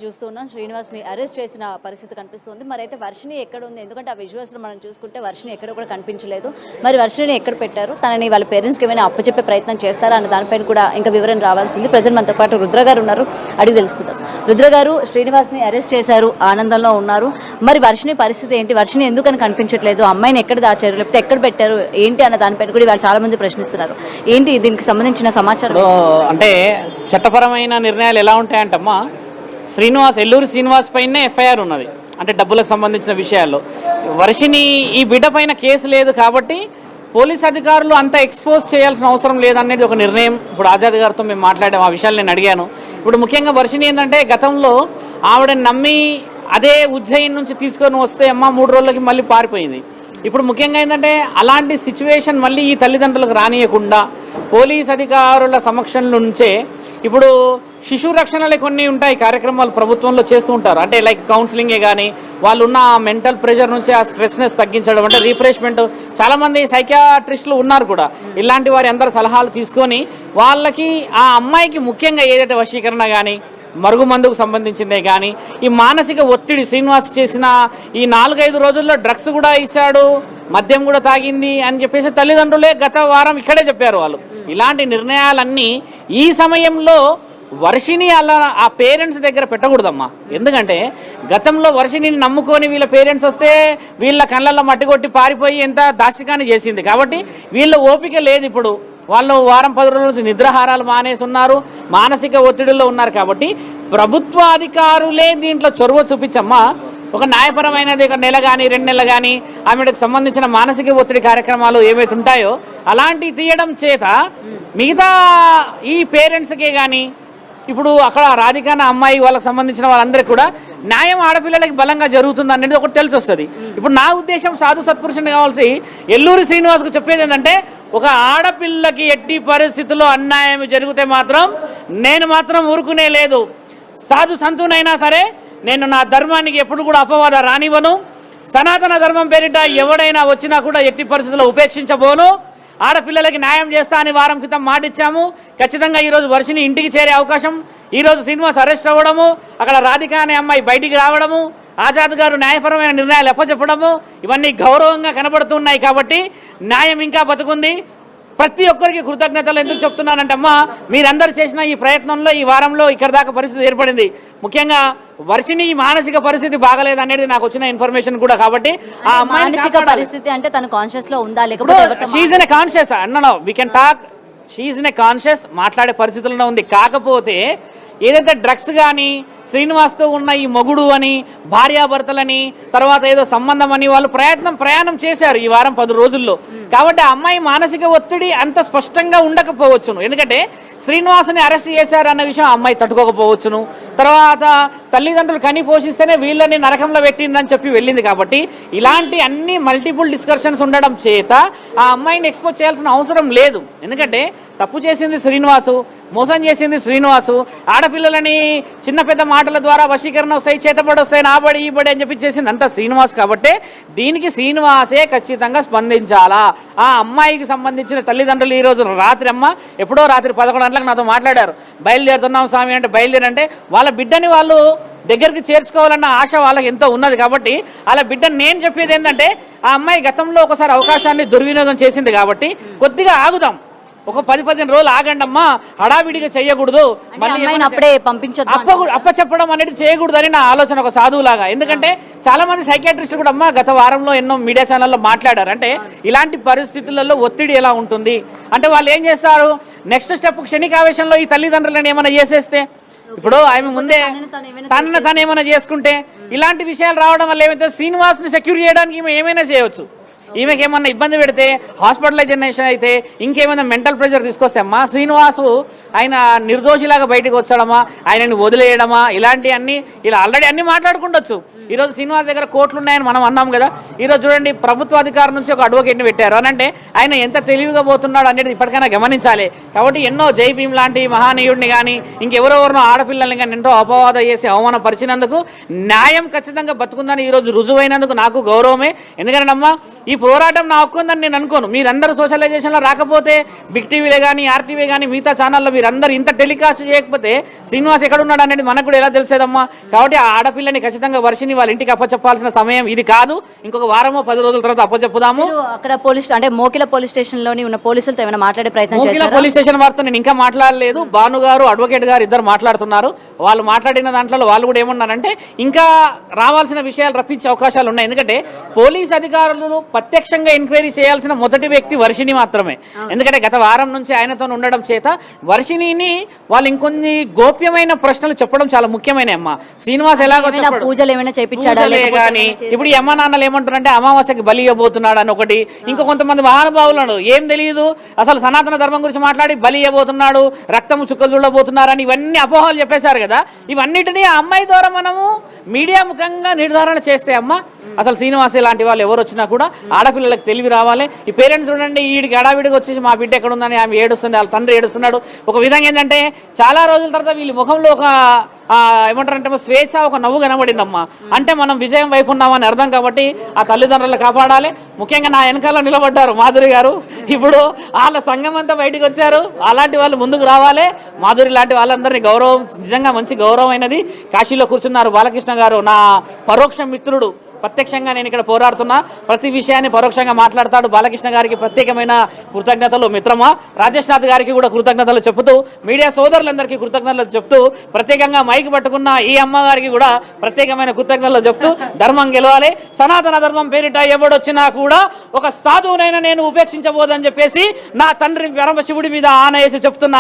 చూస్తున్నాం శ్రీనివాస్ని అరెస్ట్ చేసిన పరిస్థితి కనిపిస్తుంది. మరి అయితే వర్షిని ఎక్కడ ఉంది? ఎందుకంటే ఆ విజువల్స్లో మనం చూసుకుంటే వర్షిని ఎక్కడ కూడా కనిపించలేదు. మరి వర్షిని ఎక్కడ పెట్టారు? తనని వాళ్ళ పేరెంట్స్కి ఏమైనా అప్పచెప్పే ప్రయత్నం చేస్తారా అన్న దానిపైన కూడా ఇంకా వివరణ రావాల్సింది. ప్రజెంట్ మనతో పాటు రుద్ర గారు ఉన్నారు, అడిగి తెలుసుకుందాం. రుద్ర గారు, శ్రీనివాస్ని అరెస్ట్ చేశారు, ఆనందంలో ఉన్నారు. మరి వర్షిని పరిస్థితి ఏంటి? వర్షిని ఎందుకని కనిపించట్లేదు? అమ్మాయిని ఎక్కడ దాచారు, లేకపోతే ఎక్కడ పెట్టారు ఏంటి అన్న దానిపైన కూడా వాళ్ళు చాలా మంది ప్రశ్నిస్తున్నారు. ఏంటి దీనికి సంబంధించిన సమాచారం? అంటే చట్టపరమైన నిర్ణయాలు ఎలా ఉంటాయంటమ్మా, ఎల్లూరి శ్రీనివాస్ పైనే ఎఫ్ఐఆర్ ఉన్నది, అంటే డబ్బులకు సంబంధించిన విషయాల్లో. వర్షిని ఈ బిడ్డ పైన కేసు లేదు కాబట్టి పోలీస్ అధికారులు అంత ఎక్స్పోజ్ చేయాల్సిన అవసరం లేదనేది ఒక నిర్ణయం. ఇప్పుడు ఆజాద్ గారితో మేము మాట్లాడాము, ఆ విషయాలు నేను అడిగాను. ఇప్పుడు ముఖ్యంగా వర్షిని ఏంటంటే గతంలో ఆవిడని నమ్మి అదే ఉజ్జయిన్ నుంచి తీసుకొని వస్తే అమ్మ 3 రోజులకి మళ్ళీ పారిపోయింది. ఇప్పుడు ముఖ్యంగా ఏంటంటే అలాంటి సిచ్యువేషన్ మళ్ళీ ఈ తల్లిదండ్రులకు రానియకుండా పోలీస్ అధికారుల సమక్షం నుంచే ఇప్పుడు శిశు రక్షణలు కొన్ని ఉంటాయి కార్యక్రమాలు ప్రభుత్వంలో చేస్తూ ఉంటారు. అంటే లైక్ కౌన్సిలింగే కానీ వాళ్ళు ఉన్న మెంటల్ ప్రెషర్ నుంచి ఆ స్ట్రెస్నెస్ తగ్గించడం, అంటే రిఫ్రెష్మెంట్. చాలామంది సైకియాట్రిస్టులు ఉన్నారు కూడా, ఇలాంటి వారి అందరి సలహాలు తీసుకొని వాళ్ళకి ఆ అమ్మాయికి ముఖ్యంగా ఏదైతే వశీకరణ కానీ మరుగుమందుకు సంబంధించిందే కానీ ఈ మానసిక ఒత్తిడి, శ్రీనివాస్ చేసిన ఈ 4-5 రోజుల్లో డ్రగ్స్ కూడా ఇచ్చాడు, మద్యం కూడా తాగింది అని చెప్పేసి తల్లిదండ్రులే గత వారం ఇక్కడే చెప్పారు వాళ్ళు. ఇలాంటి నిర్ణయాలన్నీ ఈ సమయంలో వర్షిని అలా ఆ పేరెంట్స్ దగ్గర పెట్టకూడదమ్మా. ఎందుకంటే గతంలో వర్షిని నమ్ముకొని వీళ్ళ పేరెంట్స్ వస్తే వీళ్ళ కళ్ళల్లో మట్టి కొట్టి పారిపోయి ఎంత దాష్టికాన్ని చేసింది. కాబట్టి వీళ్ళ ఓపిక లేదు. ఇప్పుడు వాళ్ళు వారం 10 రోజుల నుంచి నిద్రాహారాలు మానేసి ఉన్నారు, మానసిక ఒత్తిడిలో ఉన్నారు. కాబట్టి ప్రభుత్వ అధికారులే దీంట్లో చొరవ చూపించమ్మా. ఒక న్యాయపరమైనది 1 నెల కానీ 2 నెలలు కానీ ఆమెకు సంబంధించిన మానసిక ఒత్తిడి కార్యక్రమాలు ఏవైతే ఉంటాయో అలాంటివి తీయడం చేత మిగతా ఈ పేరెంట్స్కే కానీ ఇప్పుడు అక్కడ రాధికాన అమ్మాయి వాళ్ళకి సంబంధించిన వాళ్ళందరికీ కూడా న్యాయం ఆడపిల్లలకి బలంగా జరుగుతుంది అనేది ఒకటి తెలిసి వస్తుంది. ఇప్పుడు నా ఉద్దేశం సాధు సత్పురుషుని కావాల్సి ఎల్లూరి శ్రీనివాస్కు చెప్పేది ఏంటంటే, ఒక ఆడపిల్లకి ఎట్టి పరిస్థితుల్లో అన్యాయం జరిగితే మాత్రం నేను మాత్రం ఊరుకునే లేదు. సాధు సంతునైనా సరే నేను నా ధర్మానికి ఎప్పుడు కూడా అపవాద రానివ్వను. సనాతన ధర్మం పేరిట ఎవడైనా వచ్చినా కూడా ఎట్టి పరిస్థితుల్లో ఉపేక్షించబోను. ఆడపిల్లలకి న్యాయం చేస్తా అని వారం క్రితం మాటిచ్చాము. ఖచ్చితంగా ఈరోజు వర్షిని ఇంటికి చేరే అవకాశం, ఈరోజు శ్రీనివాస్ అరెస్ట్ అవ్వడము, అక్కడ రాధిక అనే అమ్మాయి బయటికి రావడము, ఆజాద్ గారు న్యాయపరమైన నిర్ణయాలు ఎప్పచెప్పడము, ఇవన్నీ గౌరవంగా కనబడుతున్నాయి. కాబట్టి న్యాయం ఇంకా బతుకుంది. ప్రతి ఒక్కరికి కృతజ్ఞతలు ఎందుకు చెప్తున్నానంటే అమ్మా, మీరందరూ చేసిన ఈ ప్రయత్నంలో ఈ వారంలో ఇక్కడ దాకా పరిస్థితి ఏర్పడింది. ముఖ్యంగా వర్షిని మానసిక పరిస్థితి బాగలేదు అనేది నాకు వచ్చిన ఇన్ఫర్మేషన్ కూడా. కాబట్టి ఆ మానసిక పరిస్థితి అంటే తన కాన్షియస్ లో ఉందా లేకపోతే షీఈ్ ఇన్ ఎ కాన్షియస్ అన్నో we can talk, she in a conscious, మాట్లాడే పరిస్థితుల్లో ఉంది. కాకపోతే ఏదైతే డ్రగ్స్ కానీ శ్రీనివాస్తో ఉన్న ఈ మొగుడు అని, భార్యాభర్తలని, తర్వాత ఏదో సంబంధం అని వాళ్ళు ప్రయాణం చేశారు ఈ వారం 10 రోజుల్లో. కాబట్టి ఆ అమ్మాయి మానసిక ఒత్తిడి అంత స్పష్టంగా ఉండకపోవచ్చును. ఎందుకంటే శ్రీనివాస్ని అరెస్ట్ చేశారు అన్న విషయం అమ్మాయి తట్టుకోకపోవచ్చును. తర్వాత తల్లిదండ్రులు కని పోషిస్తేనే వీళ్ళని నరకంలో పెట్టిందని చెప్పి వెళ్ళింది. కాబట్టి ఇలాంటి అన్ని మల్టిపుల్ డిస్కషన్స్ ఉండడం చేత ఆ అమ్మాయిని ఎక్స్పోజ్ చేయాల్సిన అవసరం లేదు. ఎందుకంటే తప్పు చేసింది శ్రీనివాసు, మోసం చేసింది శ్రీనివాసు. ఆడపిల్లలని చిన్న పెద్ద మాటల ద్వారా వశీకరణ వస్తాయి, చేతబడి వస్తాయి, నాబడి ఈ బడి అని చెప్పి చేసింది అంతా శ్రీనివాస్. కాబట్టి దీనికి శ్రీనివాసే ఖచ్చితంగా స్పందించాలా. ఆ అమ్మాయికి సంబంధించిన తల్లిదండ్రులు ఈ రోజు రాత్రి ఎప్పుడో రాత్రి 11 గంటలకు నాతో మాట్లాడారు. బయలుదేరుతున్నాం స్వామి అంటే, బయలుదేరంటే వాళ్ళ బిడ్డని వాళ్ళు దగ్గరికి చేర్చుకోవాలన్న ఆశ వాళ్ళకి ఎంతో ఉన్నది. కాబట్టి వాళ్ళ బిడ్డని నేను చెప్పేది ఏంటంటే, ఆ అమ్మాయి గతంలో ఒకసారి అవకాశాన్ని దుర్వినియోగం చేసింది. కాబట్టి కొద్దిగా ఆగుదాం, ఒక 10-15 రోజులు ఆగండి అమ్మా, హడావిడిగా చేయకూడదు, అప్పుడే అప్పచెప్పడం అనేది చేయకూడదు అని నా ఆలోచన, ఒక సాధువులాగా. ఎందుకంటే చాలా మంది సైకియాట్రిస్టులు కూడా గత వారంలో ఎన్నో మీడియా ఛానల్లో మాట్లాడారు. అంటే ఇలాంటి పరిస్థితులలో ఒత్తిడి ఎలా ఉంటుంది అంటే వాళ్ళు ఏం చేస్తారు, నెక్స్ట్ స్టెప్ క్షణికావేశంలో ఈ తల్లిదండ్రులను ఏమైనా చేసేస్తే, ఇప్పుడు ఆమె ముందే తను ఏమైనా చేసుకుంటే, ఇలాంటి విషయాలు రావడం వల్ల ఏమైతే శ్రీనివాస్ని సెక్యూర్ చేయడానికి ఏమైనా చేయవచ్చు. ఈమెకి ఏమన్నా ఇబ్బంది పెడితే, హాస్పిటలైజేషన్ అయితే, ఇంకేమైనా మెంటల్ ప్రెషర్ తీసుకొస్తే శ్రీనివాసు ఆయన నిర్దోషిలాగా బయటకు వచ్చాడమా, ఆయనని వదిలేయడమా, ఇలాంటి అన్ని ఇలా ఆల్రెడీ అన్ని మాట్లాడుకుంటొచ్చు. ఈరోజు శ్రీనివాస్ దగ్గర కోట్లు ఉన్నాయని మనం అన్నాం కదా. ఈరోజు చూడండి, ప్రభుత్వ అధికారం నుంచి ఒక అడ్వకేట్ని పెట్టారు అని అంటే ఆయన ఎంత తెలివిగా పోతున్నాడు అనేది ఇప్పటికైనా గమనించాలి. కాబట్టి ఎన్నో జై భీమ్ లాంటి మహానీయుడిని కానీ ఇంకెవరెవరినో ఆడపిల్లల్ని కానీ ఎంతో అపవాద చేసి అవమానపరిచినందుకు న్యాయం ఖచ్చితంగా బతుకుందని ఈరోజు రుజువైనందుకు నాకు గౌరవమే. ఎందుకంటే ఈ పోరాటం నా హక్కు ఉందని నేను అనుకోను. మీరందరూ సోషలైజేషన్లో రాకపోతే బిగ్ టీవీలో కానీ ఆర్టీవీ కానీ మిగతా ఛానల్లో మీరందరూ ఇంత టెలికాస్ట్ చేయకపోతే శ్రీనివాస్ ఎక్కడున్నాడు అనేది మనకు కూడా ఎలా తెలిసేదమ్మా. కాబట్టి ఆ ఆడపిల్లని ఖచ్చితంగా వర్షిని వాళ్ళ ఇంటికి అప్పచెప్పాల్సిన సమయం ఇది కాదు. ఇంకొక వారమో 10 రోజుల తర్వాత అప్పచెప్పుదాము. అక్కడ పోలీస్ అంటే మోకిల పోలీస్ స్టేషన్ లోని ఉన్న పోలీసులతో ఏమైనా మాట్లాడే ప్రయత్నం మోకిల చేశారా? పోలీస్ స్టేషన్ వారితో నేను ఇంకా మాట్లాడలేదు. భాను గారు అడ్వకేట్ గారు ఇద్దరు మాట్లాడుతున్నారు. వాళ్ళు మాట్లాడిన దాంట్లో వాళ్ళు కూడా ఏమన్నారంటే ఇంకా రావాల్సిన విషయాలు రప్పించే అవకాశాలు ఉన్నాయి. ఎందుకంటే పోలీస్ అధికారులు ప్రత్యక్షంగా ఎంక్వైరీ చేయాల్సిన మొదటి వ్యక్తి వర్షిని మాత్రమే. ఎందుకంటే గత వారం నుంచి ఆయనతో ఉండడం చేత వర్షిణిని వాళ్ళు ఇంకొన్ని గోప్యమైన ప్రశ్నలు చెప్పడం చాలా ముఖ్యమైన అమ్మ. శ్రీనివాస్ ఎలాగో ఏమైనా చెప్పాడు. పూజలు ఏమైనా చేపించాడా పూజలే లేకపోతే కానీ ఏమైనా చేశాడా? ఇప్పుడు ఈ అమ్మ నాన్నలు ఏమంటారంటే అమావాస్యకి బలి ఇవ్వబోతున్నాడు అని ఒకటి, ఇంకా కొంతమంది మహానుభావులను ఏం తెలియదు అసలు సనాతన ధర్మం గురించి మాట్లాడి బలి ఇవ్వబోతున్నాడు, రక్తము చుక్కలు చూడబోతున్నారని ఇవన్నీ అపోహలు చెప్పేశారు కదా. ఇవన్నిటినీ ఆ అమ్మాయి ద్వారా మనము మీడియా ముఖంగా నిర్ధారణ చేస్తే అమ్మ అసలు శ్రీనివాస్ ఇలాంటి వాళ్ళు ఎవరు వచ్చినా కూడా ఆడపిల్లలకు తెలివి రావాలి. ఈ పేరెంట్స్ చూడండి, వీడికి అడావిడికి వచ్చేసి మా బిడ్డ ఎక్కడ ఉందని ఆమె ఏడుస్తుంది, వాళ్ళ తండ్రి ఏడుస్తున్నాడు. ఒక విధంగా ఏంటంటే చాలా రోజుల తర్వాత వీళ్ళ ముఖంలో ఒక ఏమంటారంటే స్వేచ్ఛ, ఒక నవ్వు కనబడిందమ్మా. అంటే మనం విజయం వైపు ఉన్నామని అర్థం. కాబట్టి ఆ తల్లిదండ్రులు కాపాడాలి. ముఖ్యంగా నా వెనకాల నిలబడ్డారు మాధురి గారు. ఇప్పుడు వాళ్ళ సంఘం అంతా బయటకు వచ్చారు. అలాంటి వాళ్ళు ముందుకు రావాలి. మాధురి లాంటి వాళ్ళందరినీ గౌరవం, నిజంగా మంచి గౌరవం అయినది. కాశీలో కూర్చున్నారు బాలకృష్ణ గారు, నా పరోక్ష మిత్రుడు. ప్రత్యక్షంగా నేను ఇక్కడ పోరాడుతున్నా, ప్రతి విషయాన్ని పరోక్షంగా మాట్లాడతాడు. బాలకృష్ణ గారికి ప్రత్యేకమైన కృతజ్ఞతలు మిత్రమా. రాజేష్ నాథ్ గారికి కూడా కృతజ్ఞతలు చెప్తూ, మీడియా సోదరులందరికీ కృతజ్ఞతలు చెప్తూ, ప్రత్యేకంగా మైక్ పట్టుకున్న ఈ అమ్మగారికి కూడా ప్రత్యేకమైన కృతజ్ఞతలు చెప్తూ, ధర్మం గెలవాలి, సనాతన ధర్మం పేరిట ఎవడొచ్చినా కూడా ఒక సాధువునైనా నేను ఉపేక్షించబోదని చెప్పేసి నా తండ్రి పరమశివుడి మీద ఆన వేసి చెప్తున్నా.